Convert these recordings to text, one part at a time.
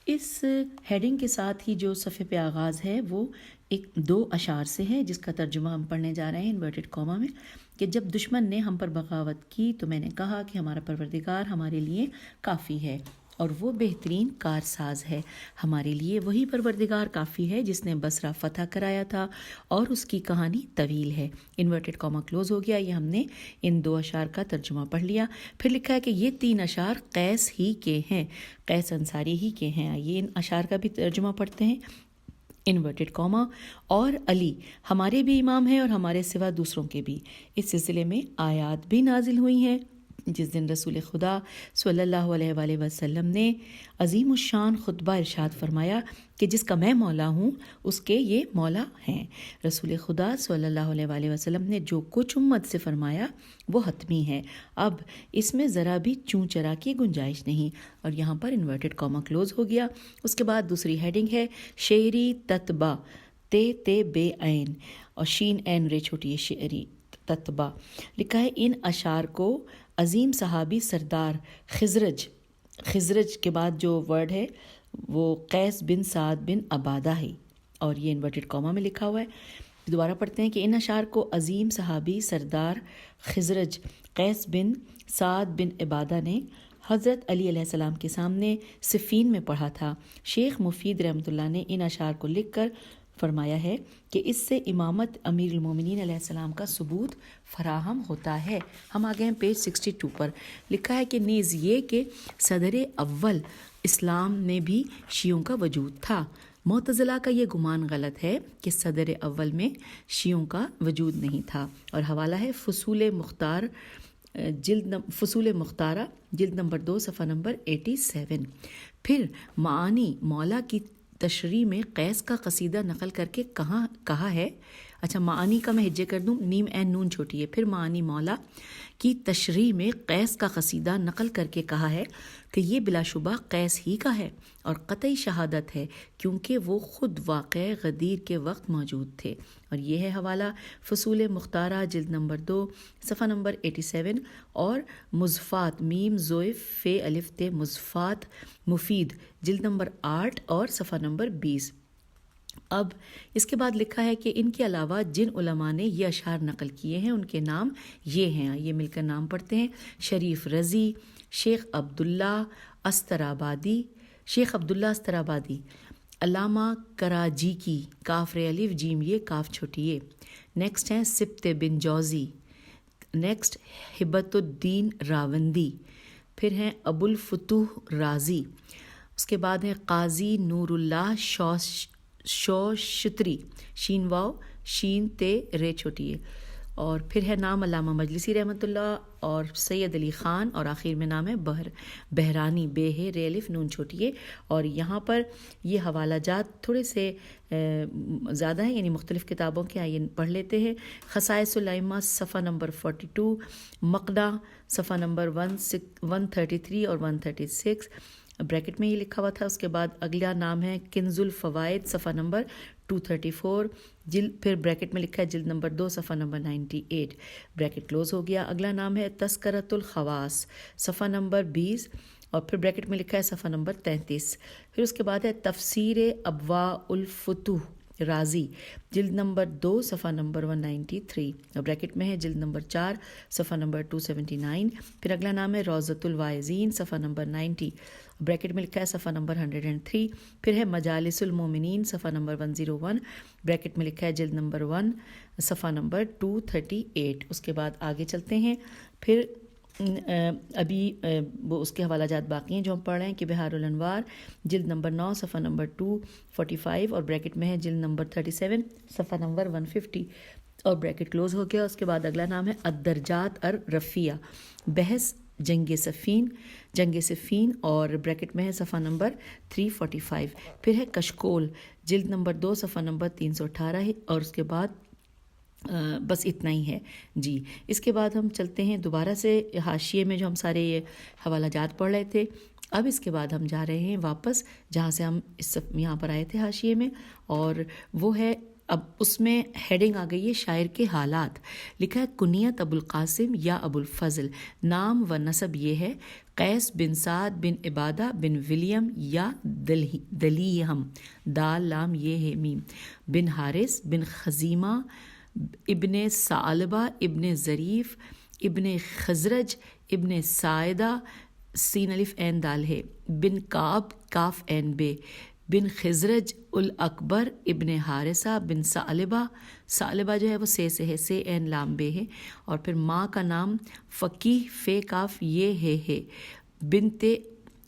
اس heading کے ساتھ ہی جو صفحے پہ آغاز ہے وہ ایک 2 اشعار سے ہے، جس کا ترجمہ ہم پڑھنے جا رہے ہیں انورٹڈ کاما میں، کہ جب دشمن نے ہم پر بغاوت کی تو میں نے کہا کہ ہمارا پروردگار ہمارے لیے کافی ہے اور وہ بہترین کارساز ہے۔ ہمارے لیے وہی پروردگار کافی ہے جس نے بصرہ فتح کرایا تھا اور اس کی کہانی طویل ہے۔ انورٹڈ کاما کلوز ہو گیا۔ یہ ہم نے ان 2 اشعار کا ترجمہ پڑھ لیا۔ پھر لکھا ہے کہ یہ 3 اشعار قیس ہی کے ہیں، قیس انصاری ہی کے ہیں۔ آئیے ان اشعار کا بھی ترجمہ پڑھتے ہیں۔ انورٹڈ کاما، اور علی ہمارے بھی امام ہیں اور ہمارے سوا دوسروں کے بھی۔ اس سلسلے میں آیات بھی نازل ہوئی ہیں۔ جس دن رسول خدا صلی اللہ علیہ وآلہ وسلم نے عظیم الشان خطبہ ارشاد فرمایا کہ جس کا میں مولا ہوں اس کے یہ مولا ہیں۔ رسول خدا صلی اللہ علیہ وآلہ وسلم نے جو کچھ امت سے فرمایا وہ حتمی ہے، اب اس میں ذرا بھی چوں چرا کی گنجائش نہیں۔ اور یہاں پر انورٹڈ کاما کلوز ہو گیا۔ اس کے بعد دوسری ہیڈنگ ہے شعری تتبع، تے بے عین اور شین عین رے چھوٹی ہے، شعری تتبع۔ لکھا ہے ان اشعار کو عظیم صحابی سردار خزرج کے بعد جو ورڈ ہے وہ قیس بن سعد بن عبادہ ہے، اور یہ انورٹڈ کاما میں لکھا ہوا ہے۔ دوبارہ پڑھتے ہیں کہ ان اشعار کو عظیم صحابی سردار خزرج قیس بن سعد بن عبادہ نے حضرت علی علیہ السلام کے سامنے صفین میں پڑھا تھا۔ شیخ مفید رحمۃ اللہ نے ان اشعار کو لکھ کر فرمایا ہے کہ اس سے امامت امیر المومنین علیہ السلام کا ثبوت فراہم ہوتا ہے۔ ہم آگئے ہیں پیج 62 پر۔ لکھا ہے کہ نیز یہ کہ صدر اول اسلام میں بھی شیعوں کا وجود تھا۔ معتزلہ کا یہ گمان غلط ہے کہ صدر اول میں شیعوں کا وجود نہیں تھا، اور حوالہ ہے فصول مختارہ جلد نمبر 2 صفحہ نمبر 87۔ پھر معانی مولا کی تشریح میں قیس کا قصیدہ نقل کر کے کہا ہے، اچھا معانی کا میں ہجے کر دوں، نیم این نون چھوٹی ہے، پھر معانی مولا کی تشریح میں قیس کا قصیدہ نقل کر کے کہا ہے کہ یہ بلا شبہ قیس ہی کا ہے اور قطعی شہادت ہے کیونکہ وہ خود واقع غدیر کے وقت موجود تھے۔ اور یہ ہے حوالہ فصول مختارہ جلد نمبر 2 صفحہ نمبر 87، اور مضفات میم زوئے فے الف تے مضفات مفید جلد نمبر 8 اور صفحہ نمبر 20۔ اب اس کے بعد لکھا ہے کہ ان کے علاوہ جن علماء نے یہ اشعار نقل کیے ہیں ان کے نام یہ ہیں، یہ مل کر نام پڑھتے ہیں۔ شریف رضی، شیخ عبداللہ استرابادی، علامہ کراجی کی، کاف رے الف جیم یہ کاف چھوٹی ہے۔ نیکسٹ ہیں سبت بن جوزی، نیکسٹ ہبت الدین راوندی، پھر ہیں ابو الفتوح رازی، اس کے بعد ہے قاضی نور اللہ شوشتری، شین واو شین تے رے چھوٹی ہے، اور پھر ہے نام علامہ مجلسی رحمۃ اللہ اور سید علی خان، اور آخر میں نام ہے بہرانی، بے ہے رے الف نون چھوٹی ہے۔ اور یہاں پر یہ حوالہ جات تھوڑے سے زیادہ ہیں، یعنی مختلف کتابوں کے، آئیے پڑھ لیتے ہیں۔ خصائص الائمہ صفحہ نمبر 42، مقدہ صفحہ نمبر 133 اور 136 بریکٹ میں یہ لکھا ہوا تھا۔ اس کے بعد اگلا نام ہے کنز الفوائد صفحہ نمبر 234 پھر بریکٹ میں لکھا ہے جلد نمبر 2 صفحہ نمبر 98 بریکٹ کلوز ہو گیا۔ اگلا نام ہے تذکرۃ الخواص صفحہ نمبر 20 اور پھر بریکٹ میں لکھا ہے صفحہ نمبر 33۔ پھر اس کے بعد ہے تفسیر ابواء الفتوح رازی جلد نمبر 2 صفحہ نمبر 193 اور بریکٹ میں ہے جلد نمبر 4 صفحہ نمبر 279۔ پھر اگلا نام ہے روضۃ الواعظین صفحہ نمبر 90 بریکٹ میں لکھا ہے صفحہ نمبر 103۔ پھر ہے مجالس المومنین صفحہ نمبر 101 بریکٹ میں لکھا ہے جلد نمبر 1 صفحہ نمبر 238۔ اس کے بعد آگے چلتے ہیں۔ پھر ابھی وہ اس کے حوالہ جات باقی ہیں جو ہم پڑھ رہے ہیں کہ بہار الانوار جلد نمبر 9 صفحہ نمبر 245 اور بریکٹ میں ہے جلد نمبر 37 صفحہ نمبر 150 اور بریکٹ کلوز ہو گیا۔ اس کے بعد اگلا نام ہے الدرجات الرفیہ، بحث جنگ صفین اور بریکٹ میں ہے صفحہ نمبر 345۔ پھر ہے کشکول جلد نمبر 2 صفحہ نمبر 318 ہے، اور اس کے بعد بس اتنا ہی ہے جی۔ اس کے بعد ہم چلتے ہیں دوبارہ سے حاشیے میں جو ہم سارے یہ حوالہ جات پڑھ رہے تھے۔ اب اس کے بعد ہم جا رہے ہیں واپس جہاں سے ہم یہاں پر آئے تھے حاشیے میں، اور وہ ہے اب اس میں ہیڈنگ آ گئی ہے شاعر کے حالات۔ لکھا ہے کنیت ابو القاسم یا ابو الفضل، نام و نسب یہ ہے قیس بن سعد بن عبادہ بن ولیم یا دلیہم دال لام یہ ہے میم بن حارث بن خزیمہ ابن ثعلبہ ابن ظریف ابن خزرج ابن سائدہ سین الف عین دال ہے بن کعب کاف عین بے بن خزرج الاکبر ابن حارثہ بن ثعلبہ جو ہے وہ سے ہے سے عین لام بے ہے اور پھر ماں کا نام فقیح فے کاف یہ ہے بنت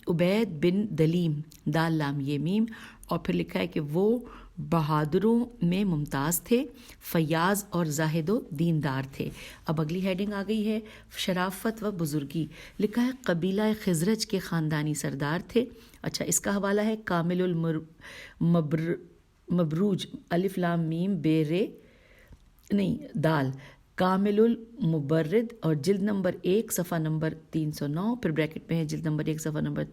عبید بن دلیم دال لام یہ میم اور پھر لکھا ہے کہ وہ بہادروں میں ممتاز تھے، فیاض اور زاہد و دیندار تھے۔ اب اگلی ہیڈنگ آ گئی ہے شرافت و بزرگی، لکھا ہے قبیلہ خزرج کے خاندانی سردار تھے۔ اچھا، اس کا حوالہ ہے کامل المبروج الف لام میم بے رے نہیں دال کامل المبرد اور جلد نمبر 1 صفحہ نمبر 309، پھر بریکٹ میں ہے جلد نمبر 1 صفحہ نمبر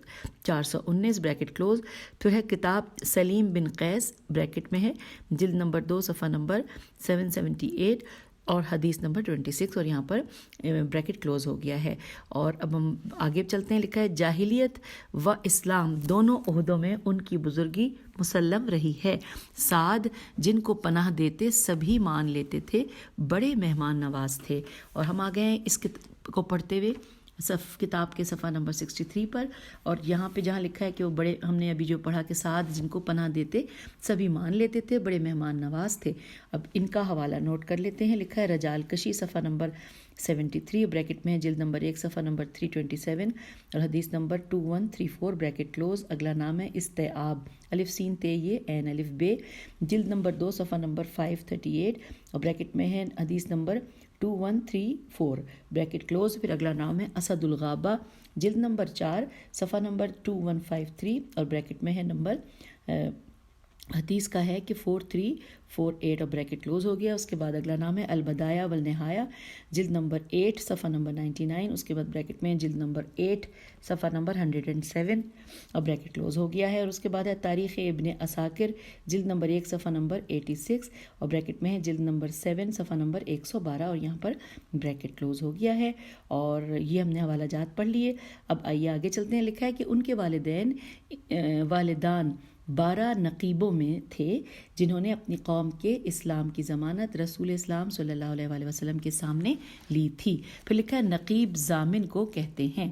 419 بریکٹ کلوز، پھر ہے کتاب سلیم بن قیس بریکٹ میں ہے جلد نمبر 2 صفحہ نمبر 778 اور حدیث نمبر 26 اور یہاں پر بریکٹ کلوز ہو گیا ہے۔ اور اب ہم آگے چلتے ہیں، لکھا ہے جاہلیت و اسلام دونوں عہدوں میں ان کی بزرگی مسلم رہی ہے۔ سعد جن کو پناہ دیتے سبھی مان لیتے تھے، بڑے مہمان نواز تھے۔ اور ہم آ گئے ہیں اس کو پڑھتے ہوئے کتاب کے صفحہ نمبر 63 پر، اور یہاں پہ جہاں لکھا ہے کہ وہ بڑے، ہم نے ابھی جو پڑھا کہ سعد جن کو پناہ دیتے سبھی مان لیتے تھے، بڑے مہمان نواز تھے۔ اب ان کا حوالہ نوٹ کر لیتے ہیں، لکھا ہے رجال کشی صفحہ نمبر 73 بریکٹ میں ہے جلد نمبر 1 صفحہ نمبر 327 اور حدیث نمبر 2134 بریکٹ کلوز۔ اگلا نام ہے استیعاب الف سین تے یہ عین الف بے جلد نمبر 2 صفحہ نمبر 538 اور بریکٹ میں ہے حدیث نمبر 2134 بریکٹ کلوز۔ پھر اگلا نام ہے اسد الغابہ جلد نمبر 4 صفحہ نمبر 2153 اور بریکٹ میں ہے نمبر حدیث کا ہے کہ 4348 اور بریکٹ کلوز ہو گیا۔ اس کے بعد اگلا نام ہے البدایہ والنہایہ جلد نمبر 8 صفحہ نمبر 99، اس کے بعد بریکٹ میں جلد نمبر 8 صفحہ نمبر 107 اور بریکٹ کلوز ہو گیا ہے۔ اور اس کے بعد ہے تاریخ ابن عساکر جلد نمبر 1 صفحہ نمبر 86 اور بریکٹ میں ہے جلد نمبر 7 صفحہ نمبر 112 اور یہاں پر بریکٹ کلوز ہو گیا ہے۔ اور یہ ہم نے حوالہ جات پڑھ لیے۔ اب آئیے آگے چلتے ہیں، لکھا ہے کہ ان کے والدان 12 نقیبوں میں تھے جنہوں نے اپنی قوم کے اسلام کی ضمانت رسول اسلام صلی اللہ علیہ وسلم کے سامنے لی تھی۔ پھر لکھا ہے نقیب ضامن کو کہتے ہیں،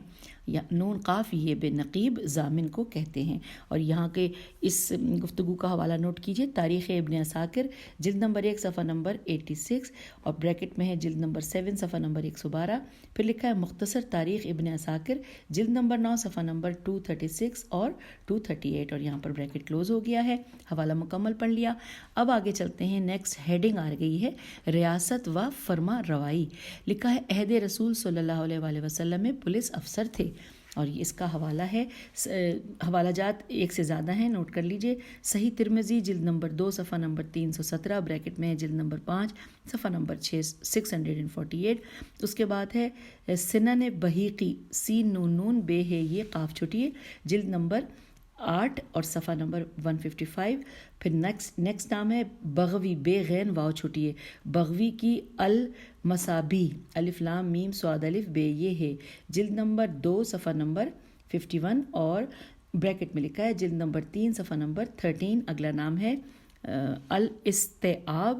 یا نون قاف یہ بے نقیب ضامن کو کہتے ہیں۔ اور یہاں کے اس گفتگو کا حوالہ نوٹ کیجئے، تاریخ ابن عساکر جلد نمبر 1 صفحہ نمبر 86 اور بریکٹ میں ہے جلد نمبر 7 صفحہ نمبر 112۔ پھر لکھا ہے مختصر تاریخ ابن عساکر جلد نمبر 9 صفحہ نمبر 236 اور 238 اور یہاں پر بریکٹ کلوز ہو گیا ہے۔ حوالہ مکمل پڑھ لیا۔ اب آگے چلتے ہیں، نیکسٹ ہیڈنگ آ گئی ہے ریاست و فرما روائی، لکھا ہے عہد رسول صلی اللہ علیہ وسلم میں پولیس افسر تھے۔ اور اس کا حوالہ ہے، حوالہ جات ایک سے زیادہ ہیں، نوٹ کر لیجئے، صحیح ترمذی جلد نمبر 2 صفحہ نمبر 317 بریکٹ میں جلد نمبر 5 صفحہ نمبر 648۔ اس کے بعد ہے سنن بہیقی سین نون نون بے ہے یہ قاف چھٹیے جلد نمبر 8 اور صفحہ نمبر 155۔ پھر نیکسٹ نام ہے بغوی بے غین واو چھٹیے بغوی کی المصابی الف لام میم صاد الف بے یہ ہے جلد نمبر 2 صفحہ نمبر 51 اور بریکٹ میں لکھا ہے جلد نمبر 3 صفحہ نمبر 13۔ اگلا نام ہے الاستیعاب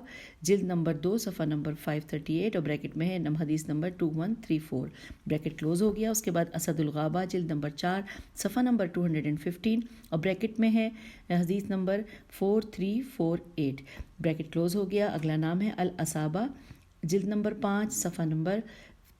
جلد نمبر 2 صفحہ نمبر 538 اور بریکٹ میں ہے حدیث نمبر 2134 بریکٹ کلوز ہو گیا۔ اس کے بعد اسد الغابہ جلد نمبر 4 صفحہ نمبر 215 اور بریکٹ میں ہے حدیث نمبر 4348 بریکٹ کلوز ہو گیا۔ اگلا نام ہے الاصابہ جلد نمبر 5 صفحہ نمبر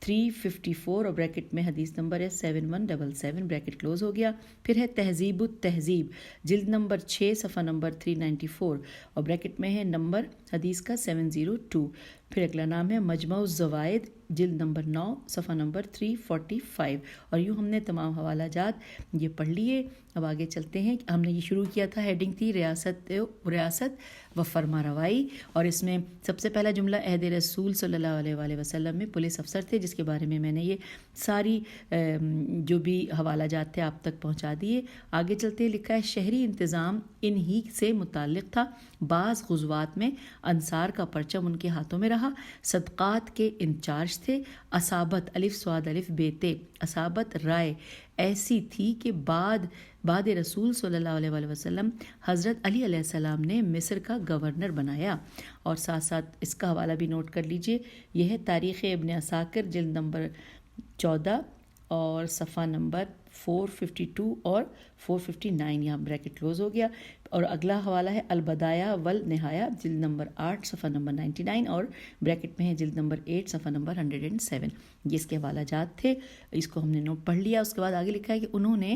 354 اور بریکٹ میں حدیث نمبر ہے 7177 بریکٹ کلوز ہو گیا۔ پھر ہے تہذیب التہذیب جلد نمبر 6 صفحہ نمبر 394 اور بریکٹ میں ہے نمبر حدیث کا 702۔ پھر اگلا نام ہے مجمع الزوائد جلد نمبر 9 صفحہ نمبر 345 اور یوں ہم نے تمام حوالہ جات یہ پڑھ لیے۔ اب آگے چلتے ہیں، ہم نے یہ شروع کیا تھا، ہیڈنگ تھی ریاست و فرما روائی، اور اس میں سب سے پہلا جملہ عہد رسول صلی اللہ علیہ وسلم میں پولیس افسر تھے، جس کے بارے میں میں نے یہ ساری جو بھی حوالہ جات تھے آپ تک پہنچا دیے۔ آگے چلتے ہیں، لکھا ہے شہری انتظام انہی سے متعلق تھا، بعض غزوات میں انصار کا پرچم ان کے ہاتھوں میں رہا، صدقات کے انچارج تھے، اصابت الف صاد الف بیتے اصابت رائے ایسی تھی کہ بعد رسول صلی اللہ علیہ وآلہ وسلم حضرت علی علیہ السلام نے مصر کا گورنر بنایا. اور ساتھ ساتھ اس کا حوالہ بھی نوٹ کر لیجئے. یہ ہے تاریخ ابن عساکر جلد نمبر 14 اور صفحہ نمبر 452 اور 459. یہاں بریکٹ کلوز ہو گیا. اور اگلا حوالہ ہے البدایہ والنہایہ جلد نمبر 8 صفحہ نمبر 99 اور بریکٹ میں ہے جلد نمبر 8 صفحہ نمبر 107. یہ اس کے حوالہ جات تھے. اس کو ہم نے نوٹ پڑھ لیا. اس کے بعد آگے لکھا ہے کہ انہوں نے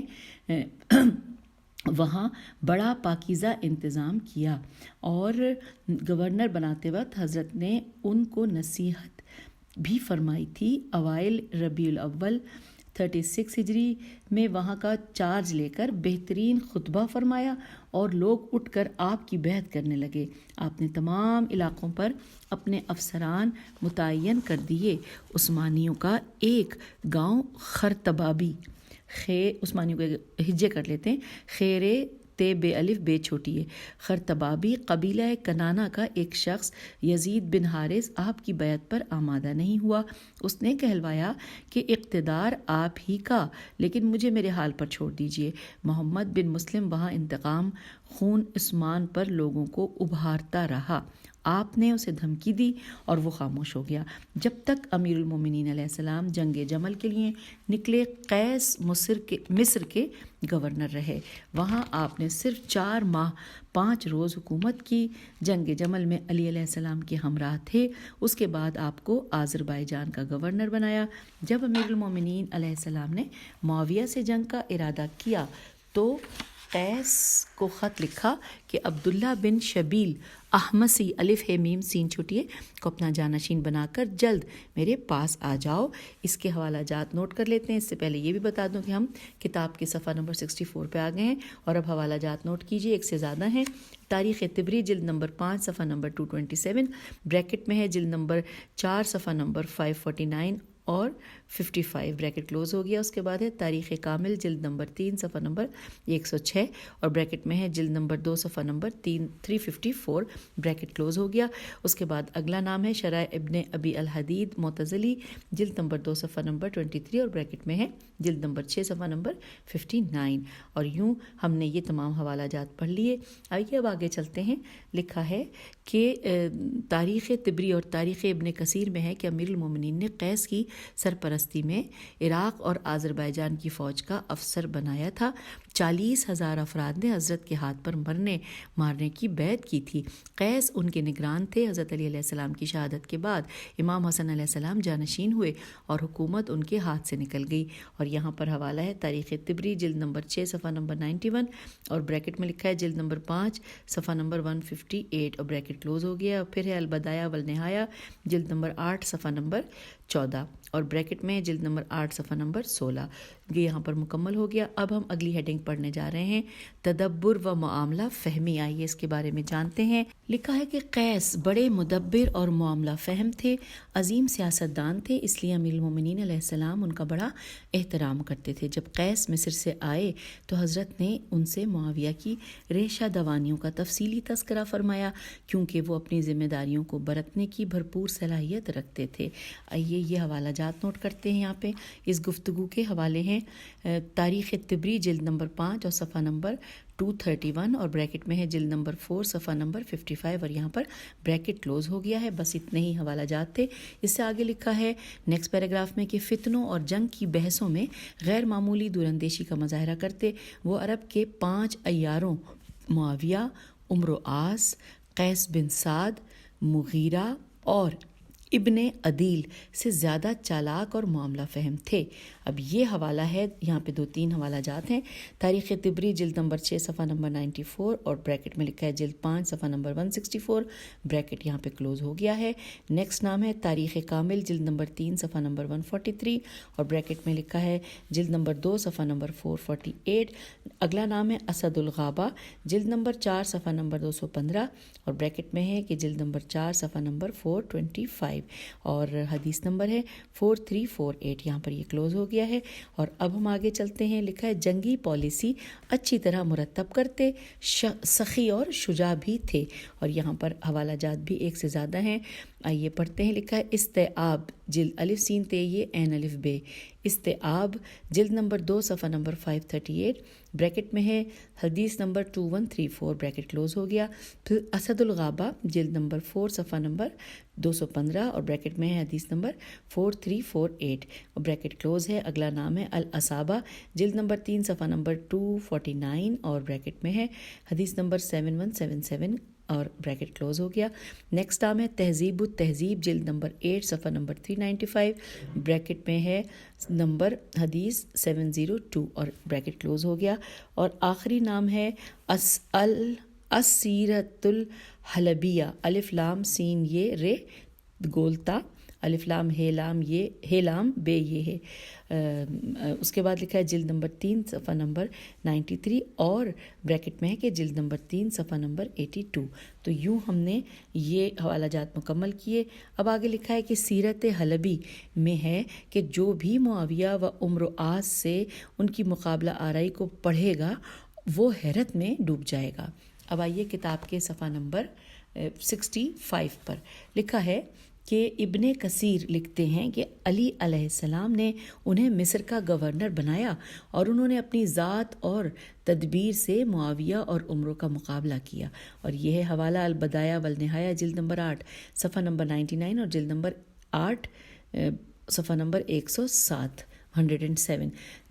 وہاں بڑا پاکیزہ انتظام کیا اور گورنر بناتے وقت حضرت نے ان کو نصیحت بھی فرمائی تھی. اوائل ربیع الاول 36 ہجری میں وہاں کا چارج لے کر بہترین خطبہ فرمایا اور لوگ اٹھ کر آپ کی بیعت کرنے لگے. آپ نے تمام علاقوں پر اپنے افسران متعین کر دیے. عثمانیوں کا ایک گاؤں خرطبابی عثمانیوں کے ہجے کر لیتے ہیں. خیرے تے بے الف بے چھوٹی ہے. خرطبابی قبیلہ کنانا کا ایک شخص یزید بن حارث آپ کی بیعت پر آمادہ نہیں ہوا. اس نے کہلوایا کہ اقتدار آپ ہی کا، لیکن مجھے میرے حال پر چھوڑ دیجئے. محمد بن مسلم وہاں انتقام خون عثمان پر لوگوں کو ابھارتا رہا. آپ نے اسے دھمکی دی اور وہ خاموش ہو گیا. جب تک امیر المومنین علیہ السلام جنگ جمل کے لیے نکلے قیس مصر کے گورنر رہے. وہاں آپ نے صرف 4 ماہ 5 روز حکومت کی. جنگ جمل میں علی علیہ السلام کے ہمراہ تھے. اس کے بعد آپ کو آذربائیجان کا گورنر بنایا. جب امیر المومنین علیہ السلام نے معاویہ سے جنگ کا ارادہ کیا تو قیس کو خط لکھا کہ عبداللہ بن شبیل احمسی الف ہے میم سین چھوٹی ہے کو اپنا جانشین بنا کر جلد میرے پاس آ جاؤ. اس کے حوالہ جات نوٹ کر لیتے ہیں. اس سے پہلے یہ بھی بتا دوں کہ ہم کتاب کے صفحہ نمبر 64 پہ آ گئے ہیں اور اب حوالہ جات نوٹ کیجیے. ایک سے زیادہ ہیں. تاریخ طبری جلد نمبر 5 صفحہ نمبر 227 بریکٹ میں ہے جلد نمبر 4 صفحہ نمبر 549 اور 55 بریکٹ کلوز ہو گیا. اس کے بعد ہے تاریخ کامل جلد نمبر 3 صفحہ نمبر 106 اور بریکٹ میں ہے جلد نمبر 2 صفحہ نمبر 354 بریکٹ کلوز ہو گیا. اس کے بعد اگلا نام ہے شرائع ابن ابی الحدید معتزلی جلد نمبر 2 صفحہ نمبر 23 اور بریکٹ میں ہے جلد نمبر 6 صفحہ نمبر 59. اور یوں ہم نے یہ تمام حوالہ جات پڑھ لیے. آئیے اب آگے چلتے ہیں. لکھا ہے کہ تاریخ طبری اور تاریخ ابن کثیر میں ہے کہ امیر المومنین نے قیس کی سرپرستی میں عراق اور آذربائیجان کی فوج کا افسر بنایا تھا. 40,000 افراد نے حضرت کے ہاتھ پر مارنے کی بیعت کی تھی. قیس ان کے نگران تھے. حضرت علی علیہ السلام کی شہادت کے بعد امام حسن علیہ السلام جانشین ہوئے اور حکومت ان کے ہاتھ سے نکل گئی. اور یہاں پر حوالہ ہے تاریخ طبری جلد نمبر 6 صفحہ نمبر 91 اور بریکٹ میں لکھا ہے جلد نمبر 5 صفحہ نمبر 158 اور بریکٹ کلوز ہو گیا. پھر ہے البدایہ والنہایہ جلد نمبر 8 صفحہ نمبر 14 اور بریکٹ میں جلد نمبر 8 صفحہ نمبر 16. یہ یہاں پر مکمل ہو گیا. اب ہم اگلی ہیڈنگ پڑھنے جا رہے ہیں تدبر و معاملہ فہمی. آئیے اس کے بارے میں جانتے ہیں. لکھا ہے کہ قیس بڑے مدبر اور معاملہ فہم تھے. عظیم سیاستدان تھے. اس لیے امیر المومنین علیہ السلام ان کا بڑا احترام کرتے تھے. جب قیس مصر سے آئے تو حضرت نے ان سے معاویہ کی ریشہ دوانیوں کا تفصیلی تذکرہ فرمایا کیونکہ وہ اپنی ذمہ داریوں کو برتنے کی بھرپور صلاحیت رکھتے تھے. آئیے یہ حوالہ جات نوٹ کرتے ہیں. یہاں پہ اس گفتگو کے حوالے ہیں تاریخ طبری جلد نمبر 5 اور صفحہ نمبر 231 اور بریکٹ میں ہے جلد نمبر 4 صفحہ نمبر 55 اور یہاں پر بریکٹ کلوز ہو گیا ہے. بس اتنے ہی حوالہ جات تھے. اس سے آگے لکھا ہے نیکسٹ پیراگراف میں کہ فتنوں اور جنگ کی بحثوں میں غیر معمولی دوراندیشی کا مظاہرہ کرتے وہ عرب کے 5 عیاروں معاویہ، عمر و عاص، قیس بن سعد، مغیرہ اور ابن عدیل سے زیادہ چالاک اور معاملہ فہم تھے. اب یہ حوالہ ہے. یہاں پہ 2-3 حوالہ جات ہیں. تاریخ طبری جلد نمبر 6 صفحہ نمبر 94 اور بریکٹ میں لکھا ہے جلد 5 صفحہ نمبر 164 بریکٹ یہاں پہ کلوز ہو گیا ہے. نیکسٹ نام ہے تاریخ کامل جلد نمبر 3 صفحہ نمبر 143 اور بریکٹ میں لکھا ہے جلد نمبر 2 صفحہ نمبر 448. اگلا نام ہے اسد الغابہ جلد نمبر 4 صفحہ نمبر 215 اور بریکٹ میں ہے کہ جلد نمبر 4 صفحہ نمبر 425 اور حدیث نمبر ہے 4348. یہاں پر یہ کلوز ہو گیا ہے. اور اب ہم آگے چلتے ہیں. لکھا ہے جنگی پالیسی اچھی طرح مرتب کرتے، سخی اور شجاع بھی تھے. اور یہاں پر حوالہ جات بھی ایک سے زیادہ ہیں. آئیے پڑھتے ہیں. لکھا ہے استیعاب جلد الف سین تے یہ عین الف بے. استیعاب جلد نمبر 2 صفحہ نمبر 538 بریکٹ میں ہے حدیث نمبر 2134 بریکٹ کلوز ہو گیا. پھر اسد الغابہ جلد نمبر 4 صفحہ نمبر 215 اور بریکٹ میں ہے حدیث نمبر 4348 اور بریکٹ کلوز ہے. اگلا نام ہے الاصابہ جلد نمبر 3 صفحہ نمبر 249 اور بریکٹ میں ہے حدیث نمبر 7177 اور بریکٹ کلوز ہو گیا. نیکسٹ نام ہے تہذیب التہذیب جلد نمبر 8 صفحہ نمبر 395 بریکٹ میں ہے نمبر حدیث 702 اور بریکٹ کلوز ہو گیا. اور آخری نام ہے السیرۃ الحلبیہ الف لام سین یہ رے گولتا الف لام ہے لام بے یہ ہے. اس کے بعد لکھا ہے جلد نمبر 3 صفحہ نمبر 93 اور بریکٹ میں ہے کہ جلد نمبر 3 صفحہ نمبر 82. تو یوں ہم نے یہ حوالہ جات مکمل کیے. اب آگے لکھا ہے کہ سیرت حلبی میں ہے کہ جو بھی معاویہ و عمرو آس سے ان کی مقابلہ آرائی کو پڑھے گا وہ حیرت میں ڈوب جائے گا. اب آئیے کتاب کے صفحہ نمبر 65 پر لکھا ہے کہ ابن کثیر لکھتے ہیں کہ علی علیہ السلام نے انہیں مصر کا گورنر بنایا اور انہوں نے اپنی ذات اور تدبیر سے معاویہ اور عمرو کا مقابلہ کیا. اور یہ ہے حوالہ البدایہ والنہایہ جلد نمبر 8 صفحہ نمبر 99 اور جلد نمبر 8 صفحہ نمبر 107.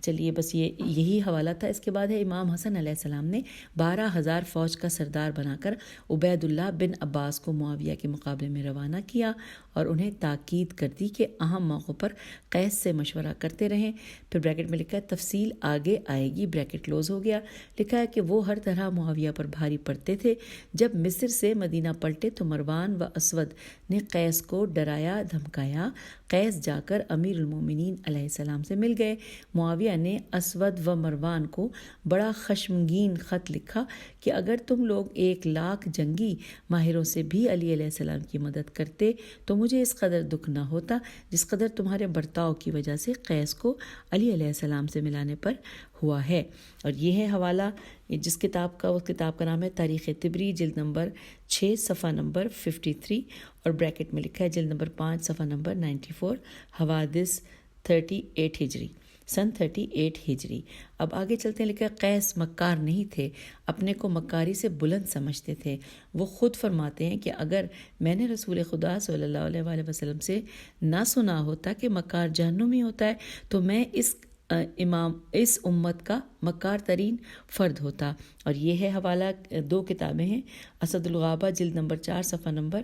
چلیے بس یہی حوالہ تھا. اس کے بعد ہے امام حسن علیہ السلام نے 12,000 فوج کا سردار بنا کر عبید اللہ بن عباس کو معاویہ کے مقابلے میں روانہ کیا اور انہیں تاکید کر دی کہ اہم موقعوں پر قیس سے مشورہ کرتے رہیں. پھر بریکٹ میں لکھا ہے تفصیل آگے آئے گی بریکٹ کلوز ہو گیا. لکھا ہے کہ وہ ہر طرح معاویہ پر بھاری پڑتے تھے. جب مصر سے مدینہ پلٹے تو مروان و اسود نے قیس کو ڈرایا دھمکایا. قیس جا کر امیر المومنین علیہ السلام سے مل گئے. معاویہ نے اسود و مروان کو بڑا خشمگین خط لکھا کہ اگر تم لوگ 1,00,000 جنگی ماہروں سے بھی علی علیہ السلام کی مدد کرتے تو مجھے اس قدر دکھ نہ ہوتا جس قدر تمہارے برتاؤ کی وجہ سے قیس کو علی علیہ السلام سے ملانے پر ہوا ہے. اور یہ ہے حوالہ جس کتاب کا، اس کتاب کا نام ہے تاریخ طبری جلد نمبر 6 صفحہ نمبر 53 اور بریکٹ میں لکھا ہے جلد نمبر 5 صفحہ نمبر 94 حوادث 38 ہجری سن 38 ہجری. اب آگے چلتے ہیں. لکھا ہے قیس مکار نہیں تھے، اپنے کو مکاری سے بلند سمجھتے تھے. وہ خود فرماتے ہیں کہ اگر میں نے رسول خدا صلی اللہ علیہ وآلہ وسلم سے نہ سنا ہوتا کہ مکار جہنمی ہوتا ہے تو میں اس امت کا مکار ترین فرد ہوتا. اور یہ ہے حوالہ، 2 کتابیں ہیں. اسد الغابہ جلد نمبر 4 صفحہ نمبر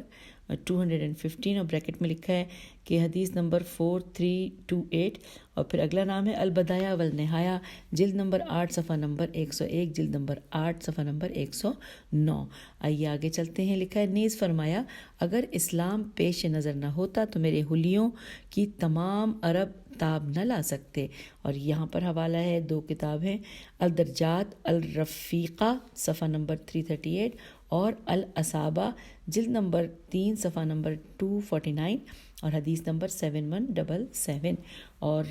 215 اور بریکٹ میں لکھا ہے کہ حدیث نمبر 4328 اور پھر اگلا نام ہے البدایہ والنہایہ جلد نمبر 8 صفحہ نمبر 101 جلد نمبر 8 صفحہ نمبر 109. آئیے آگے چلتے ہیں. لکھا ہے نیز فرمایا اگر اسلام پیش نظر نہ ہوتا تو میرے حلیوں کی تمام عرب تاب نہ لا سکتے. اور یہاں پر حوالہ ہے 2 کتاب ہیں، الدرجات الرفیقہ صفحہ نمبر 338 اور الاصابہ جلد نمبر 3 صفحہ نمبر 249 اور حدیث نمبر 7177. اور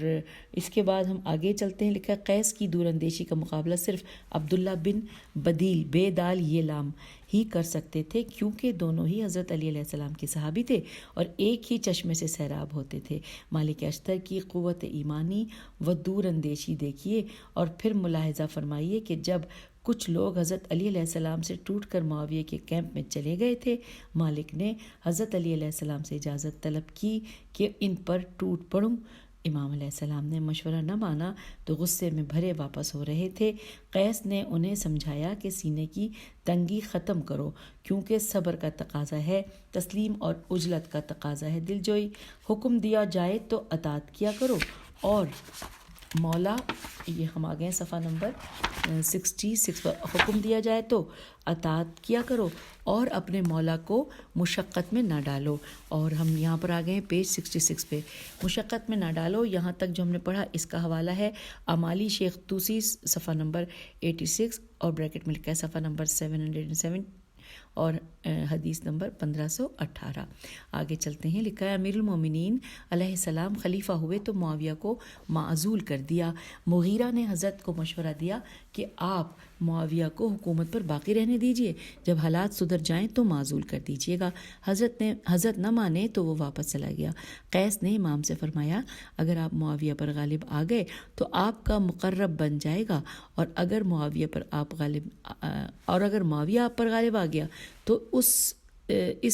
اس کے بعد ہم آگے چلتے ہیں. لکھا ہے قیس کی دور اندیشی کا مقابلہ صرف عبداللہ بن بدیل بے دال یہ لام ہی کر سکتے تھے، کیونکہ دونوں ہی حضرت علی علیہ السلام کے صحابی تھے اور ایک ہی چشمے سے سیراب ہوتے تھے. مالک اشتر کی قوت ایمانی و دور اندیشی دیکھیے اور پھر ملاحظہ فرمائیے کہ جب کچھ لوگ حضرت علی علیہ السلام سے ٹوٹ کر معاویہ کے کیمپ میں چلے گئے تھے، مالک نے حضرت علی علیہ السلام سے اجازت طلب کی کہ ان پر ٹوٹ پڑوں. امام علیہ السلام نے مشورہ نہ مانا تو غصے میں بھرے واپس ہو رہے تھے. قیس نے انہیں سمجھایا کہ سینے کی تنگی ختم کرو، کیونکہ صبر کا تقاضا ہے، تسلیم اور عجلت کا تقاضا ہے دلجوئی. حکم دیا جائے تو اطاعت کیا کرو اور مولا، یہ ہم آ گئے صفحہ نمبر 66 پر. حکم دیا جائے تو اطاعت کیا کرو اور اپنے مولا کو مشقت میں نہ ڈالو. اور ہم یہاں پر آ گئے ہیں پیج 66 پہ. مشقت میں نہ ڈالو، یہاں تک جو ہم نے پڑھا اس کا حوالہ ہے امالی شیخ توسی صفحہ نمبر 86 اور بریکٹ میں لکھا ہے صفحہ نمبر اور حدیث نمبر 1518۔ آگے چلتے ہیں، لکھا ہے امیر المومنین علیہ السلام خلیفہ ہوئے تو معاویہ کو معزول کر دیا۔ مغیرہ نے حضرت کو مشورہ دیا کہ آپ معاویہ کو حکومت پر باقی رہنے دیجئے، جب حالات سدھر جائیں تو معزول کر دیجئے گا۔ حضرت نہ مانے تو وہ واپس چلا گیا۔ قیس نے امام سے فرمایا اگر آپ معاویہ پر غالب آ گئے تو آپ کا مقرب بن جائے گا، اور اگر معاویہ آپ پر غالب آ گیا تو اس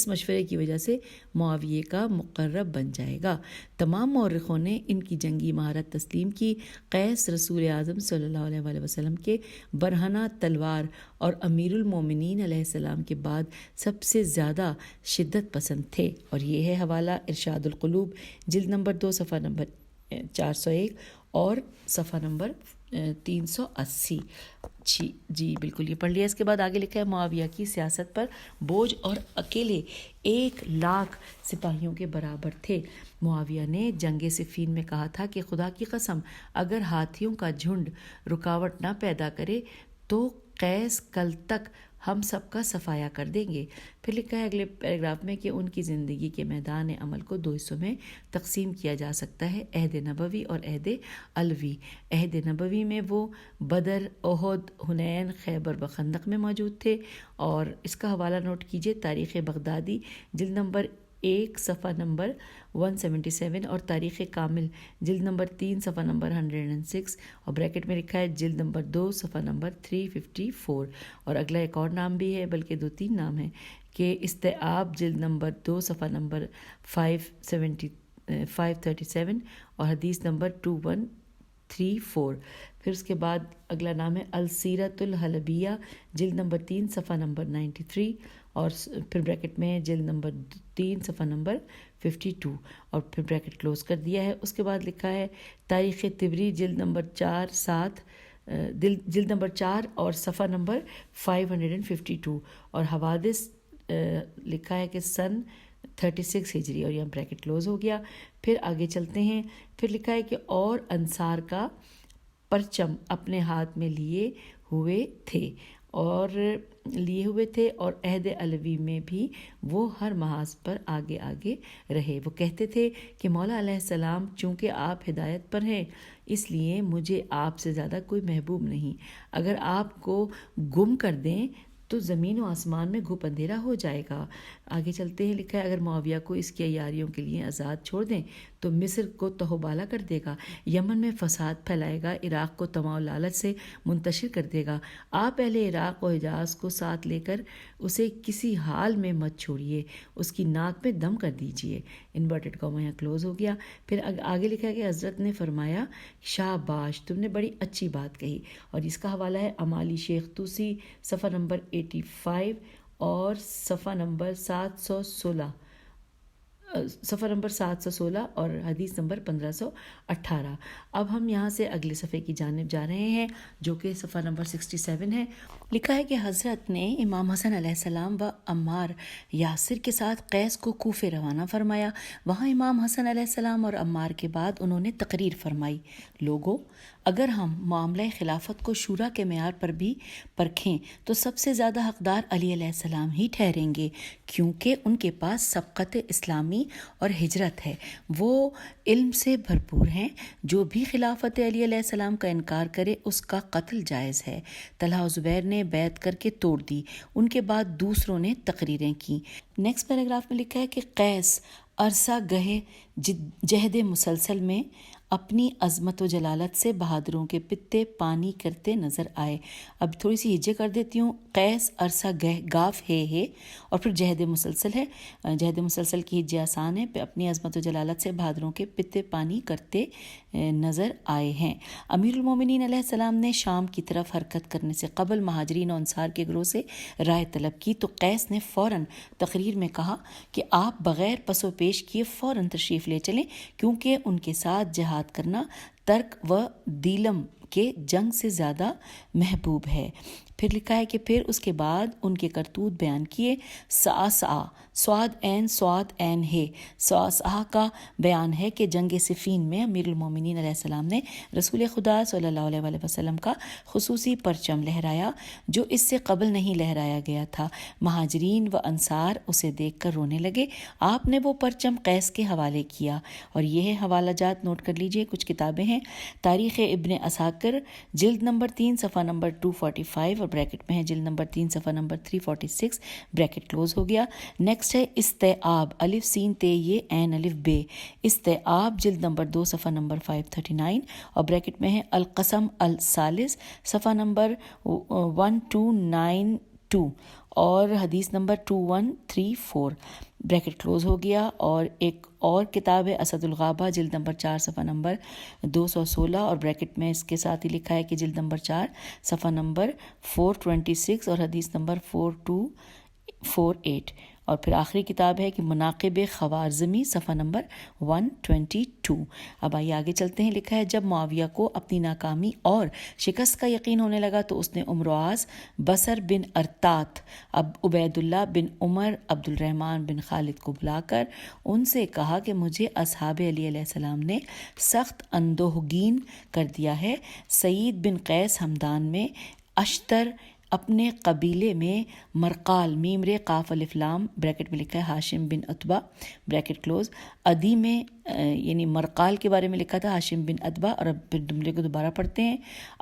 مشورے کی وجہ سے معاویہ کا مقرب بن جائے گا۔ تمام مورخوں نے ان کی جنگی مہارت تسلیم کی۔ قیس رسول اعظم صلی اللہ علیہ وآلہ وسلم کے برہنہ تلوار اور امیر المومنین علیہ السلام کے بعد سب سے زیادہ شدت پسند تھے، اور یہ ہے حوالہ ارشاد القلوب، جلد نمبر 2 صفحہ نمبر 401 اور صفحہ نمبر 380۔ جی بالکل، یہ پڑھ لیا۔ اس کے بعد آگے لکھا ہے معاویہ کی سیاست پر بوجھ اور اکیلے 1,00,000 سپاہیوں کے برابر تھے۔ معاویہ نے جنگ صفین میں کہا تھا کہ خدا کی قسم اگر ہاتھیوں کا جھنڈ رکاوٹ نہ پیدا کرے تو قیس کل تک ہم سب کا صفایا کر دیں گے۔ پھر لکھا ہے اگلے پیراگراف میں کہ ان کی زندگی کے میدان عمل کو 2 حصوں میں تقسیم کیا جا سکتا ہے، عہد نبوی اور عہد علوی۔ عہد نبوی میں وہ بدر، احد، حنین، خیبر و خندق میں موجود تھے، اور اس کا حوالہ نوٹ کیجئے، تاریخ بغدادی جلد نمبر 1 صفحہ نمبر 177 اور تاریخ کامل جلد نمبر 3 صفحہ نمبر 106، اور بریکٹ میں لکھا ہے جلد نمبر 2 صفحہ نمبر 354۔ اور اگلا ایک اور نام بھی ہے، بلکہ 2-3 نام ہیں، کہ استیعاب جلد نمبر 2 صفحہ نمبر 537 اور حدیث نمبر 2134۔ پھر اس کے بعد اگلا نام ہے السیرۃ الحلبیہ جلد نمبر 3 صفحہ نمبر 93، اور پھر بریکٹ میں جلد نمبر 3 صفحہ نمبر 52، اور پھر بریکٹ کلوز کر دیا ہے۔ اس کے بعد لکھا ہے تاریخ طبری جلد نمبر 4 اور صفحہ نمبر 552، اور حوادث لکھا ہے کہ سن 36 ہجری، اور یہاں بریکٹ کلوز ہو گیا۔ پھر آگے چلتے ہیں، پھر لکھا ہے کہ اور انصار کا پرچم اپنے ہاتھ میں لیے ہوئے تھے اور عہد علوی میں بھی وہ ہر محاذ پر آگے آگے رہے۔ وہ کہتے تھے کہ مولا علیہ السلام چونکہ آپ ہدایت پر ہیں اس لیے مجھے آپ سے زیادہ کوئی محبوب نہیں، اگر آپ کو گم کر دیں تو زمین و آسمان میں گھپ اندھیرا ہو جائے گا۔ آگے چلتے ہیں، لکھا ہے اگر معاویہ کو اس کی عیاریوں کے لیے آزاد چھوڑ دیں تو مصر کو تہوبالا کر دے گا، یمن میں فساد پھیلائے گا، عراق کو طمع و لالچ سے منتشر کر دے گا۔ آپ اہل عراق و حجاز کو ساتھ لے کر اسے کسی حال میں مت چھوڑیے، اس کی ناک میں دم کر دیجیے۔ انورٹڈ کاما یہاں کلوز ہو گیا۔ پھر آگے لکھا ہے کہ حضرت نے فرمایا شاباش، تم نے بڑی اچھی بات کہی، اور اس کا حوالہ ہے امالی شیخ توسی صفحہ نمبر 85 اور صفحہ نمبر 716 اور حدیث نمبر 1518۔ اب ہم یہاں سے اگلے صفحے کی جانب جا رہے ہیں جو کہ صفحہ نمبر 67 ہے۔ لکھا ہے کہ حضرت نے امام حسن علیہ السلام و عمار یاسر کے ساتھ قیس کو کوفے روانہ فرمایا۔ وہاں امام حسن علیہ السلام اور عمار کے بعد انہوں نے تقریر فرمائی، لوگو اگر ہم معاملہ خلافت کو شورا کے معیار پر بھی پرکھیں تو سب سے زیادہ حقدار علی علیہ السلام ہی ٹھہریں گے، کیونکہ ان کے پاس سبقت اسلامی اور ہجرت ہے، وہ علم سے بھرپور ہیں۔ جو بھی خلافت علی علیہ السلام کا انکار کرے اس کا قتل جائز ہے۔ طلحہ و زبیر نے بیعت کر کے توڑ دی، ان کے بعد دوسروں نے تقریریں کی۔ نیکسٹ پیراگراف میں لکھا ہے کہ قیس عرصہ گہے جہد مسلسل میں اپنی عظمت و جلالت سے بہادروں کے پتے پانی کرتے نظر آئے۔ اب تھوڑی سی ہجے کر دیتی ہوں، قیس عرصہ گاف ہے اور پھر جہد مسلسل ہے۔ جہد مسلسل کی ہجے آسان ہے، اپنی عظمت و جلالت سے بہادروں کے پتے پانی کرتے نظر آئے ہیں۔ امیر المومنین علیہ السلام نے شام کی طرف حرکت کرنے سے قبل مہاجرین و انصار کے گروہ سے رائے طلب کی تو قیس نے فوراً تقریر میں کہا کہ آپ بغیر پس و پیش کیے فوراً تشریف لے چلیں، کیونکہ ان کے ساتھ جہاد کرنا ترک و دیلم کے جنگ سے زیادہ محبوب ہے۔ پھر لکھا ہے کہ پھر اس کے بعد ان کے کرتوت بیان کیے. سعصع صاد عین ہے. سعصع کا بیان ہے کہ جنگ صفین میں امیر المومنین علیہ السلام نے رسول خدا صلی اللہ علیہ وآلہ وسلم کا خصوصی پرچم لہرایا جو اس سے قبل نہیں لہرایا گیا تھا. مہاجرین و انصار اسے دیکھ کر رونے لگے. آپ نے وہ پرچم قیس کے حوالے کیا. اور یہ حوالہ جات نوٹ کر لیجئے. کچھ کتابیں ہیں. تاریخ ابن عساکر جلد نمبر 3 صفحہ نمبر 245 اور بریکٹ میں ہے جلد نمبر 3 صفحہ نمبر 346 بریکٹ کلوز ہو گیا. نیکسٹ ہے استیعاب الف سین تے یہ عین الف بے. استیعاب جلد نمبر 2 صفحہ نمبر 539 اور بریکٹ میں ہے القسم الثالث صفحہ نمبر 1292 اور حدیث نمبر 2134 بریکٹ کلوز ہو گیا. اور ایک اور کتاب ہے اسد الغابہ جلد نمبر 4 صفحہ نمبر 216 اور بریکٹ میں اس کے ساتھ ہی لکھا ہے کہ جلد نمبر 4 صفحہ نمبر 426 اور حدیث نمبر 4248. اور پھر آخری کتاب ہے کہ مناقب خوارزمی صفحہ نمبر 122. اب آئیے آگے چلتے ہیں. لکھا ہے جب معاویہ کو اپنی ناکامی اور شکست کا یقین ہونے لگا تو اس نے امرواز بصر بن ارطات عبید اللہ بن عمر عبد الرحمن بن خالد کو بلا کر ان سے کہا کہ مجھے اصحاب علی علیہ السلام نے سخت اندوہگین کر دیا ہے. سعید بن قیس ہمدان میں اشتر اپنے قبیلے میں مرقال میم رے قاف الف لام بریکٹ میں لکھا ہے ہاشم بن عتبہ بریکٹ کلوز. ادی میں یعنی مرقال کے بارے میں لکھا تھا ہاشم بن عتبہ. اور اب پھر جملے کو دوبارہ پڑھتے ہیں.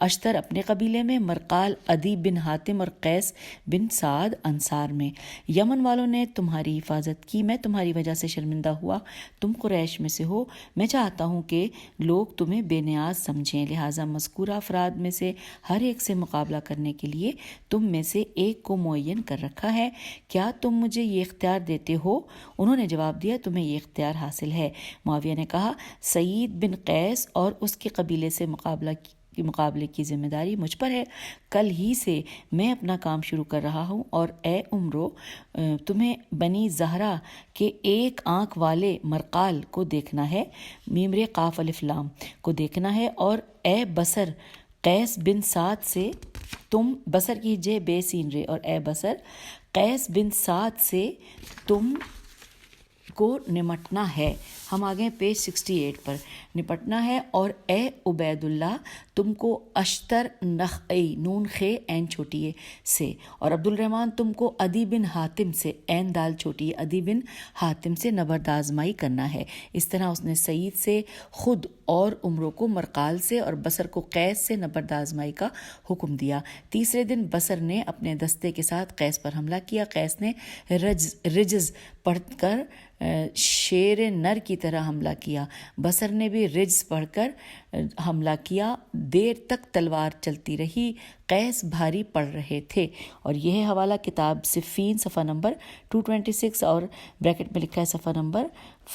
اشتر اپنے قبیلے میں، مرقال ادی بن حاتم اور قیس بن سعد انصار میں. یمن والوں نے تمہاری حفاظت کی، میں تمہاری وجہ سے شرمندہ ہوا. تم قریش میں سے ہو، میں چاہتا ہوں کہ لوگ تمہیں بے نیاز سمجھیں، لہٰذا مذکورہ افراد میں سے ہر ایک سے مقابلہ کرنے کے لیے تم میں سے ایک کو معین کر رکھا ہے. کیا تم مجھے یہ اختیار دیتے ہو؟ انہوں نے جواب دیا تمہیں یہ اختیار حاصل ہے. معاویہ نے کہا سعید بن قیس اور اس کے قبیلے سے مقابلے کی ذمہ داری مجھ پر ہے. کل ہی سے میں اپنا کام شروع کر رہا ہوں اور اے عمرو تمہیں بنی زہرا کے ایک آنکھ والے مرقال کو دیکھنا ہے، میم رے قاف الف لام کو دیکھنا ہے. اور اے بصر قیس بن سعد سے تم بصر کیجئے بے سین رے اور اے بصر قیس بن سعد سے تم کو نمٹنا ہے. ہم آگے پیج 68 پر نپٹنا ہے. اور اے عبید اللہ تم کو اشتر نخعی نون خے عین چھوٹی سے اور عبد الرحمن تم کو ادی بن حاتم سے عین دال چھوٹی ادی بن حاتم سے نبرد آزمائی کرنا ہے. اس طرح اس نے سعید سے خود اور عمروں کو مرقال سے اور بصر کو قیس سے نبرد آزمائی کا حکم دیا. تیسرے دن بصر نے اپنے دستے کے ساتھ قیس پر حملہ کیا. قیس نے رجز پڑھ کر شیر نر کی طرح حملہ کیا. بصر نے بھی رجز پڑھ کر حملہ کیا. دیر تک تلوار چلتی رہی. قیس بھاری پڑ رہے تھے. اور یہ حوالہ کتاب صفین صفحہ نمبر 226 اور بریکٹ میں لکھا ہے صفحہ نمبر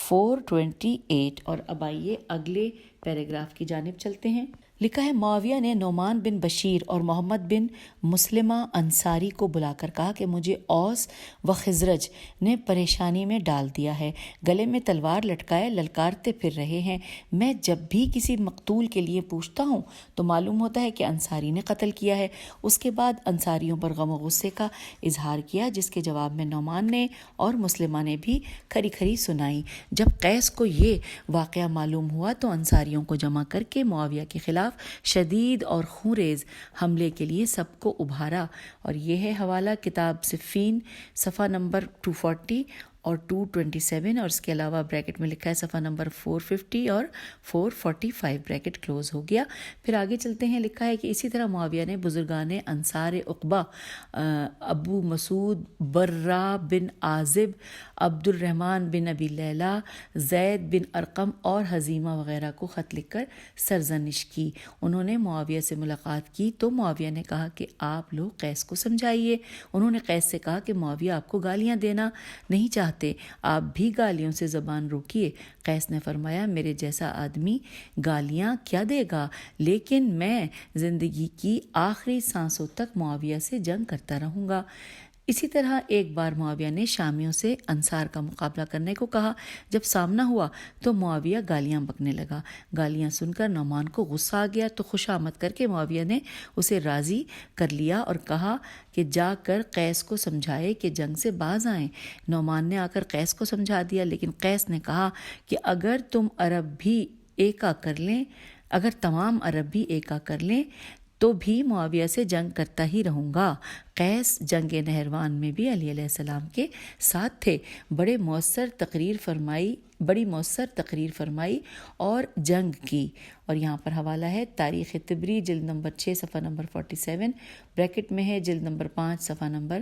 428. اور اب آئیے اگلے پیراگراف کی جانب چلتے ہیں. لکھا ہے معاویہ نے نعمان بن بشیر اور محمد بن مسلمہ انصاری کو بلا کر کہا کہ مجھے اوس و خزرج نے پریشانی میں ڈال دیا ہے. گلے میں تلوار لٹکائے للکارتے پھر رہے ہیں. میں جب بھی کسی مقتول کے لیے پوچھتا ہوں تو معلوم ہوتا ہے کہ انصاری نے قتل کیا ہے. اس کے بعد انصاریوں پر غم و غصے کا اظہار کیا جس کے جواب میں نعمان نے اور مسلمہ نے بھی کھری کھری سنائی. جب قیس کو یہ واقعہ معلوم ہوا تو انصاریوں کو جمع کر کے معاویہ کے خلاف شدید اور خونریز حملے کے لیے سب کو ابھارا. اور یہ ہے حوالہ کتاب صفین صفحہ نمبر 240 اور 227 اور اس کے علاوہ بریکٹ میں لکھا ہے صفحہ نمبر 450 اور 445 بریکٹ کلوز ہو گیا. پھر آگے چلتے ہیں. لکھا ہے کہ اسی طرح معاویہ نے بزرگان انصار عقبہ ابو مسعود برہ بن عازب عبد الرحمن بن ابی لیلہ زید بن ارقم اور حزیمہ وغیرہ کو خط لکھ کر سرزنش کی. انہوں نے معاویہ سے ملاقات کی تو معاویہ نے کہا کہ آپ لوگ قیس کو سمجھائیے. انہوں نے قیس سے کہا کہ معاویہ آپ کو گالیاں دینا نہیں چاہتے، آپ بھی گالیوں سے زبان روکیے. قیس نے فرمایا میرے جیسا آدمی گالیاں کیا دے گا، لیکن میں زندگی کی آخری سانسوں تک معاویہ سے جنگ کرتا رہوں گا. اسی طرح ایک بار معاویہ نے شامیوں سے انصار کا مقابلہ کرنے کو کہا۔ جب سامنا ہوا تو معاویہ گالیاں بکنے لگا۔ گالیاں سن کر نعمان کو غصہ آ گیا تو خوشامد کر کے معاویہ نے اسے راضی کر لیا اور کہا کہ جا کر قیس کو سمجھائے کہ جنگ سے باز آئیں۔ نعمان نے آ کر قیس کو سمجھا دیا، لیکن قیس نے کہا کہ اگر تمام عرب بھی ایکا کر لیں تو بھی معاویہ سے جنگ کرتا ہی رہوں گا۔ قیس جنگ نہروان میں بھی علی علیہ السلام کے ساتھ تھے۔ بڑی مؤثر تقریر فرمائی اور جنگ کی۔ اور یہاں پر حوالہ ہے تاریخ طبری جلد نمبر 6 صفحہ نمبر 47، بریکٹ میں ہے جلد نمبر 5 صفحہ نمبر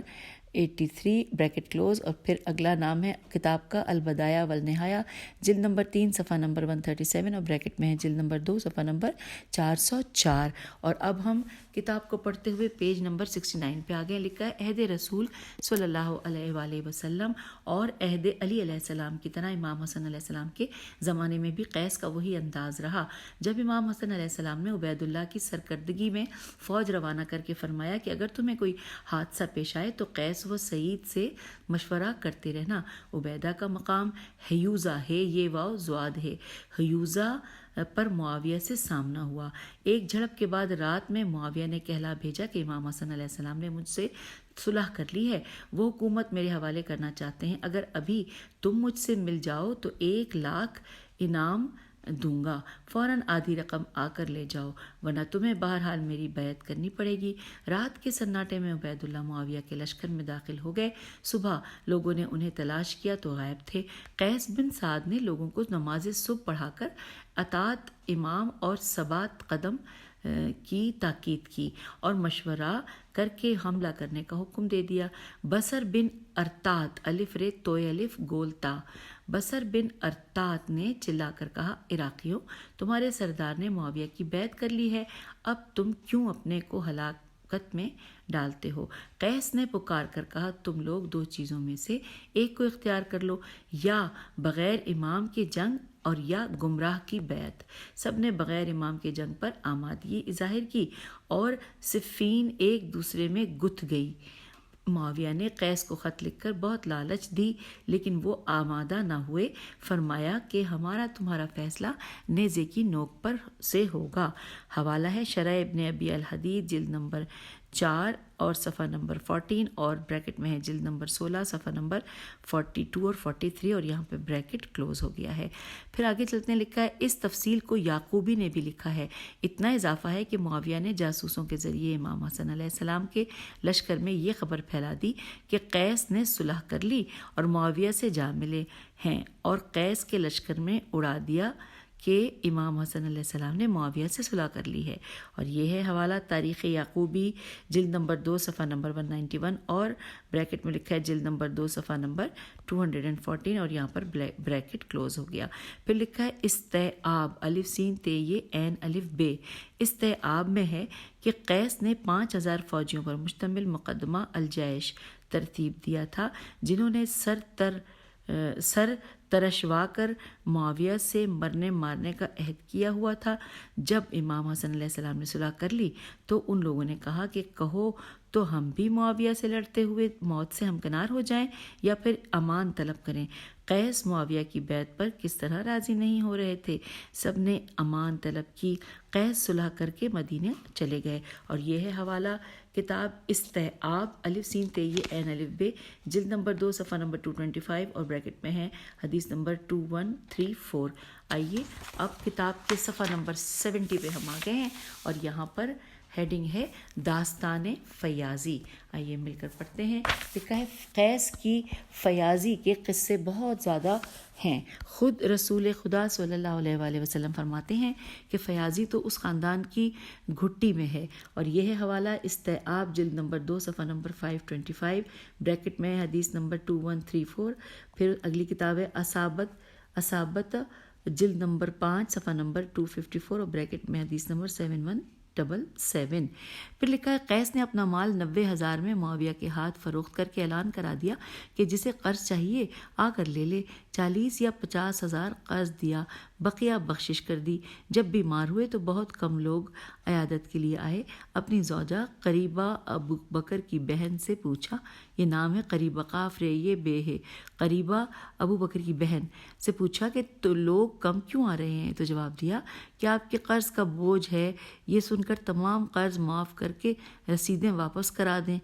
83 بریکٹ کلوز، اور پھر اگلا نام ہے کتاب کا البدایہ والنہایہ جلد نمبر 3 صفحہ نمبر 137 اور بریکٹ میں ہے جلد نمبر 2 صفحہ نمبر 404۔ اور اب ہم کتاب کو پڑھتے ہوئے پیج نمبر 69 پہ آگے لکھا ہے عہد رسول صلی اللہ علیہ وآلہ وسلم اور عہد علی علیہ السلام کی طرح امام حسن علیہ السلام کے زمانے میں بھی قیس کا وہی انداز رہا۔ جب امام حسن علیہ السلام نے عبید اللہ کی سرکردگی میں فوج روانہ کر کے فرمایا کہ اگر تمہیں کوئی حادثہ پیش آئے تو قیس و سعید سے مشورہ کرتے رہنا۔ عبیدہ کا مقام حیوزہ ہے، یہ واو زواد ہے۔ حیوزہ پر معاویہ سے سامنا ہوا۔ ایک جھڑپ کے بعد رات میں معاویہ نے کہلا بھیجا کہ امام حسن علیہ السلام نے مجھ سے صلح کر لی ہے، وہ حکومت میرے حوالے کرنا چاہتے ہیں، اگر ابھی تم مجھ سے مل جاؤ تو 1,00,000 انعام دوں گا، فوراً آدھی رقم آ کر لے جاؤ، ورنہ تمہیں بہرحال میری بیعت کرنی پڑے گی۔ رات کے سناٹے میں عبید اللہ معاویہ کے لشکر میں داخل ہو گئے۔ صبح لوگوں نے انہیں تلاش کیا تو غائب تھے۔ قیس بن سعد نے لوگوں کو نماز صبح پڑھا کر اطاعت امام اور ثبات قدم کی تاکید کی اور مشورہ کر کے حملہ کرنے کا حکم دے دیا۔ بصر بن ارطات الف رے توئے الف گول تا، بصر بن ارطات نے چلا کر کہا عراقیوں، تمہارے سردار نے معاویہ کی بیعت کر لی ہے، اب تم کیوں اپنے کو ہلاکت میں ڈالتے ہو؟ قیس نے پکار کر کہا تم لوگ 2 چیزوں میں سے ایک کو اختیار کر لو، یا بغیر امام کی جنگ اور یا گمراہ کی بیعت۔ سب نے بغیر امام کے جنگ پر آمادگی ظاہر کی اور صفین ایک دوسرے میں گتھ گئی۔ معاویہ نے قیس کو خط لکھ کر بہت لالچ دی، لیکن وہ آمادہ نہ ہوئے۔ فرمایا کہ ہمارا تمہارا فیصلہ نیزے کی نوک پر سے ہوگا۔ حوالہ ہے شرح ابن ابی الحدید جلد نمبر 4 اور صفحہ نمبر 14 اور بریکٹ میں ہے جلد نمبر 16 صفحہ نمبر 42 اور 43 اور یہاں پہ بریکٹ کلوز ہو گیا ہے۔ پھر آگے چلتے ہیں لکھا ہے اس تفصیل کو یعقوبی نے بھی لکھا ہے۔ اتنا اضافہ ہے کہ معاویہ نے جاسوسوں کے ذریعے امام حسن علیہ السلام کے لشکر میں یہ خبر پھیلا دی کہ قیس نے صلح کر لی اور معاویہ سے جا ملے ہیں، اور قیس کے لشکر میں اڑا دیا کہ امام حسن علیہ السلام نے معاویہ سے صلح کر لی ہے۔ اور یہ ہے حوالہ تاریخ یعقوبی جلد نمبر 2 صفحہ نمبر 191 اور بریکٹ میں لکھا ہے جلد نمبر 2 صفحہ نمبر 214 اور یہاں پر بریکٹ کلوز ہو گیا۔ پھر لکھا ہے استیعاب الف سین تے یہ عین الف بے۔ استیعاب میں ہے کہ قیس نے 5,000 فوجیوں پر مشتمل مقدمہ الجیش ترتیب دیا تھا، جنہوں نے سر ترشوا کر معاویہ سے مرنے مارنے کا عہد کیا ہوا تھا۔ جب امام حسن علیہ السلام نے صلح کر لی تو ان لوگوں نے کہا کہ کہو تو ہم بھی معاویہ سے لڑتے ہوئے موت سے ہمکنار ہو جائیں یا پھر امان طلب کریں۔ قیس معاویہ کی بیعت پر کس طرح راضی نہیں ہو رہے تھے۔ سب نے امان طلب کی۔ قیس صلح کر کے مدینے چلے گئے۔ اور یہ ہے حوالہ کتاب استیعاب الف سین تے یہ عین الف بے جلد نمبر 2 صفحہ نمبر 225 اور بریکٹ میں ہے حدیث نمبر 2134۔ آئیے اب کتاب کے صفحہ نمبر 70 پہ ہم آ گئے ہیں اور یہاں پر ہیڈنگ ہے داستان فیاضی۔ آئیے مل کر پڑھتے ہیں۔ لکھا ہے قیس کی فیاضی کے قصے بہت زیادہ ہیں۔ خود رسول خدا صلی اللہ علیہ وآلہ وسلم فرماتے ہیں کہ فیاضی تو اس خاندان کی گھٹی میں ہے۔ اور یہ ہے حوالہ استیعاب جلد نمبر 2 صفحہ نمبر 525 بریکٹ میں حدیث نمبر 2134۔ پھر اگلی کتاب ہے اصابت جلد نمبر 5 صفحہ نمبر 254 اور بریکٹ میں حدیث نمبر 7177۔ پھر لکھا ہے قیس نے اپنا مال 90,000 میں معاویہ کے ہاتھ فروخت کر کے اعلان کرا دیا کہ جسے قرض چاہیے آ کر لے لے۔ 40 یا 50,000 قرض دیا۔ بقیہ بخشش کر دی۔ جب بیمار ہوئے تو بہت کم لوگ عیادت کے لیے آئے۔ اپنی زوجہ قریبہ ابو بکر کی بہن سے پوچھا، یہ نام ہے قریبہ، قاف رے یہ بے ہے، قریبہ ابو بکر کی بہن سے پوچھا کہ تو لوگ کم کیوں آ رہے ہیں؟ تو جواب دیا کہ آپ کے قرض کا بوجھ ہے۔ یہ سن کر تمام قرض معاف کر کے رسیدیں واپس کرا دیں۔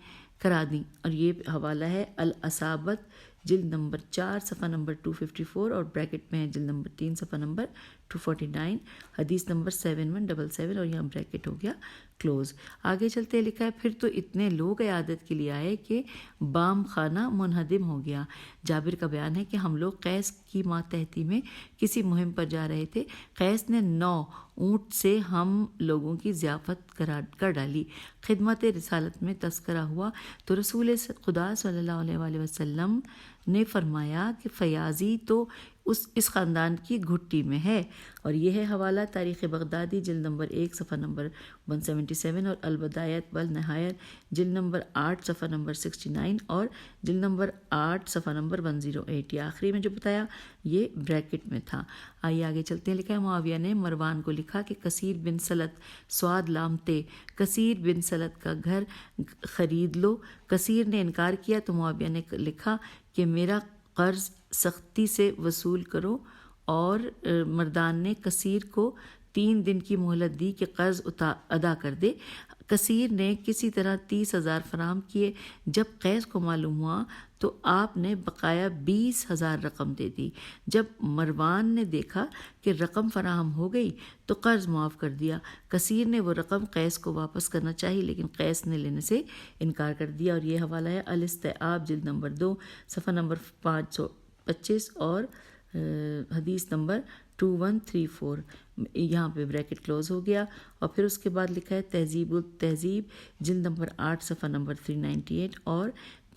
اور یہ حوالہ ہے الاصابت جلد نمبر 4 صفحہ نمبر 254 اور بریکٹ میں ہے جلد نمبر 3 صفحہ نمبر 249، حدیث نمبر 7177 اور یہاں بریکٹ ہو گیا کلوز۔ آگے چلتے لکھا ہے پھر تو اتنے لوگ عیادت کے لیے آئے کہ بام خانہ منہدم ہو گیا۔ جابر کا بیان ہے کہ ہم لوگ قیس کی ماتحتی میں کسی مہم پر جا رہے تھے۔ قیس نے 9 اونٹ سے ہم لوگوں کی ضیافت کر ڈالی۔ خدمت رسالت میں تذکرہ ہوا تو رسول خدا صلی اللہ علیہ وآلہ وسلم نے فرمایا کہ فیاضی تو اس خاندان کی گھٹی میں ہے۔ اور یہ ہے حوالہ تاریخ بغدادی جلد نمبر 1 صفحہ نمبر 177 اور البدایت والنہایت جلد نمبر 8 صفحہ نمبر 69 اور جلد نمبر 8 صفحہ نمبر 108۔ یہ آخری میں جو بتایا یہ بریکٹ میں تھا۔ آئیے آگے چلتے ہیں۔ لکھا ہے معاویہ نے مروان کو لکھا کہ کثیر بن سلط سواد لامتے، کثیر بن سلط کا گھر خرید لو۔ کثیر نے انکار کیا تو معاویہ نے لکھا کہ میرا قرض سختی سے وصول کرو، اور مردان نے کثیر کو 3 دن کی مہلت دی کہ قرض ادا کر دے۔ کثیر نے کسی طرح 30,000 فراہم کیے۔ جب قیس کو معلوم ہوا تو آپ نے بقایا 20,000 رقم دے دی۔ جب مروان نے دیکھا کہ رقم فراہم ہو گئی تو قرض معاف کر دیا۔ کثیر نے وہ رقم قیس کو واپس کرنا چاہی لیکن قیس نے لینے سے انکار کر دیا۔ اور یہ حوالہ ہے الاستیعاب جلد نمبر 2 صفحہ نمبر 525 اور حدیث نمبر 2134۔ یہاں پہ بریکٹ کلوز ہو گیا۔ اور پھر اس کے بعد لکھا ہے تہذیب التہذیب جلد نمبر 8 صفحہ نمبر 398 اور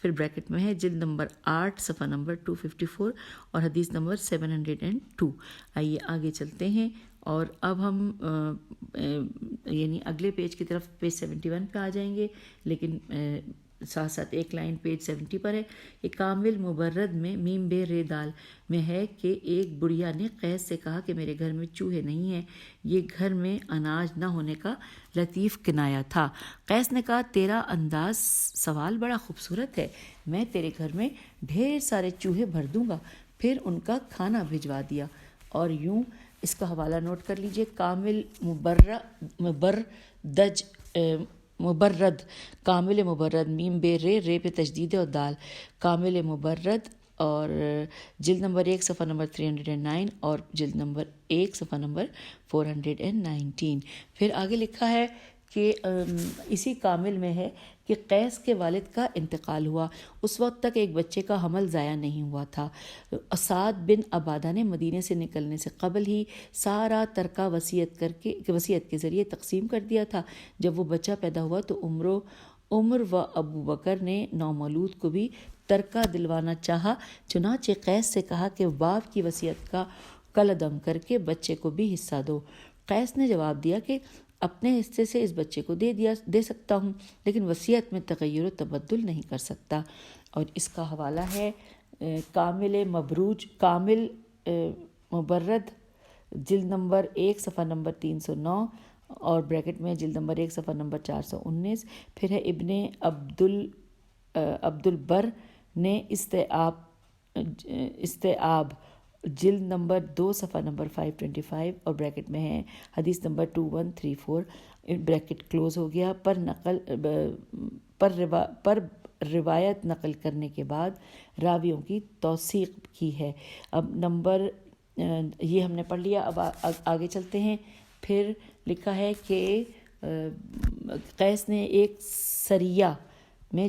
پھر بریکٹ میں ہے جلد نمبر 8 صفحہ نمبر 254 اور حدیث نمبر 702۔ آئیے آگے چلتے ہیں اور اب ہم یعنی اگلے پیج کی طرف پیج 71 پہ آ جائیں گے، لیکن ساتھ ساتھ ایک لائن پیج 70 پر ہے۔ یہ کامل مبرد میں میم بے رے دال میں ہے کہ ایک بڑھیا نے قیس سے کہا کہ میرے گھر میں چوہے نہیں ہیں۔ یہ گھر میں اناج نہ ہونے کا لطیف کنایا تھا۔ قیس نے کہا تیرا انداز سوال بڑا خوبصورت ہے، میں تیرے گھر میں ڈھیر سارے چوہے بھر دوں گا۔ پھر ان کا کھانا بھجوا دیا۔ اور یوں اس کا حوالہ نوٹ کر لیجئے، کامل مبرد کامل مبرد میم بے رے پہ تشدید اور دال کامل مبرد اور جلد نمبر 1 صفحہ نمبر 309 اور جلد نمبر 1 صفحہ نمبر 419۔ پھر آگے لکھا ہے کہ اسی کامل میں ہے کہ قیس کے والد کا انتقال ہوا۔ اس وقت تک ایک بچے کا حمل ضائع نہیں ہوا تھا۔ اسعد بن عبادہ نے مدینے سے نکلنے سے قبل ہی سارا ترکہ وصیت کے ذریعے تقسیم کر دیا تھا۔ جب وہ بچہ پیدا ہوا تو عمر و ابو بکر نے نومولود کو بھی ترکہ دلوانا چاہا، چنانچہ قیس سے کہا کہ باپ کی وصیت کا کالعدم کر کے بچے کو بھی حصہ دو۔ قیس نے جواب دیا کہ اپنے حصے سے اس بچے کو دے سکتا ہوں لیکن وصیت میں تغیر و تبدل نہیں کر سکتا۔ اور اس کا حوالہ ہے کامل مبرد جلد نمبر 1 صفحہ نمبر 309 اور بریکٹ میں جلد نمبر 1 صفحہ نمبر 419۔ پھر ہے ابن عبد البر نے استیعاب جلد نمبر 2 صفحہ نمبر 525 اور بریکٹ میں ہے حدیث نمبر 2134۔ بریکٹ کلوز ہو گیا۔ پر روایت نقل کرنے کے بعد راویوں کی توثیق کی ہے۔ اب نمبر یہ ہم نے پڑھ لیا۔ اب آگے چلتے ہیں۔ پھر لکھا ہے کہ قیس نے ایک سریہ میں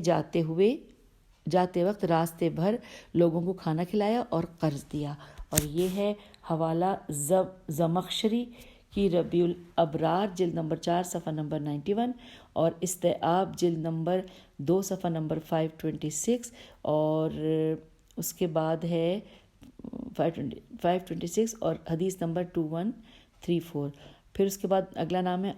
جاتے وقت راستے بھر لوگوں کو کھانا کھلایا اور قرض دیا۔ اور یہ ہے حوالہ زمخشری کی ربیع الابرار جلد نمبر 4 صفحہ نمبر 91 اور استیعاب جلد نمبر 2 صفحہ نمبر 526 اور اس کے بعد ہے 526 اور حدیث نمبر 2134۔ پھر اس کے بعد اگلا نام ہے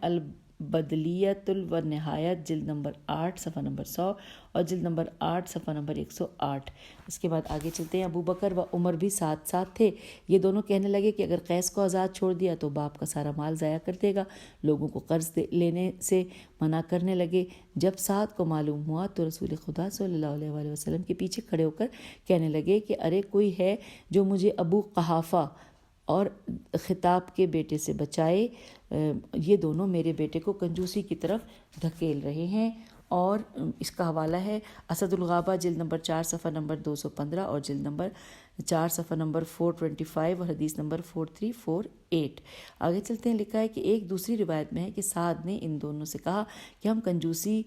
بدلیت النہایت جلد نمبر 8 صفحہ نمبر 100 اور جلد نمبر 8 صفحہ نمبر 108۔ اس کے بعد آگے چلتے ہیں۔ ابو بکر و عمر بھی ساتھ ساتھ تھے۔ یہ دونوں کہنے لگے کہ اگر قیس کو آزاد چھوڑ دیا تو باپ کا سارا مال ضائع کر دے گا۔ لوگوں کو قرض لینے سے منع کرنے لگے۔ جب سعد کو معلوم ہوا تو رسول خدا صلی اللہ علیہ وآلہ وسلم کے پیچھے کھڑے ہو کر کہنے لگے کہ ارے کوئی ہے جو مجھے ابو قحافہ اور خطاب کے بیٹے سے بچائے، یہ دونوں میرے بیٹے کو کنجوسی کی طرف دھکیل رہے ہیں۔ اور اس کا حوالہ ہے اسد الغابہ جلد نمبر 4 صفحہ نمبر 215 اور جلد نمبر 4 صفحہ نمبر 425 اور حدیث نمبر 4348۔ آگے چلتے ہیں۔ لکھا ہے کہ ایک دوسری روایت میں ہے کہ سعد نے ان دونوں سے کہا کہ ہم کنجوسی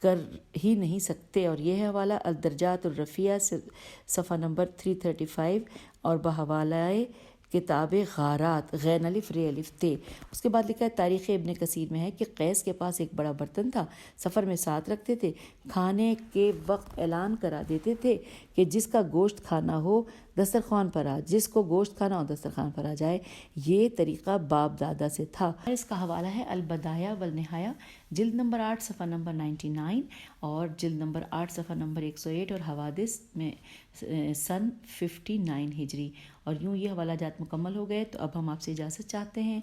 کر ہی نہیں سکتے، اور یہ ہے حوالہ الدرجات الرفیہ صفحہ نمبر 335 اور بحوالہ کتاب غارات غین الف ر الف تے۔ اس کے بعد لکھا ہے تاریخ ابن کثیر میں ہے کہ قیس کے پاس ایک بڑا برتن تھا، سفر میں ساتھ رکھتے تھے، کھانے کے وقت اعلان کرا دیتے تھے کہ جس کا گوشت کھانا ہو دسترخوان پر جس کو گوشت کھانا ہو دسترخوان پر آ جائے۔ یہ طریقہ باپ دادا سے تھا۔ اس کا حوالہ ہے البدایہ والنہایہ جلد نمبر 8 صفحہ نمبر 99 اور جلد نمبر 8 صفحہ نمبر 108 اور حوادث میں سن 59 ہجری۔ اور یوں یہ حوالہ جات مکمل ہو گئے۔ تو اب ہم آپ سے اجازت چاہتے ہیں۔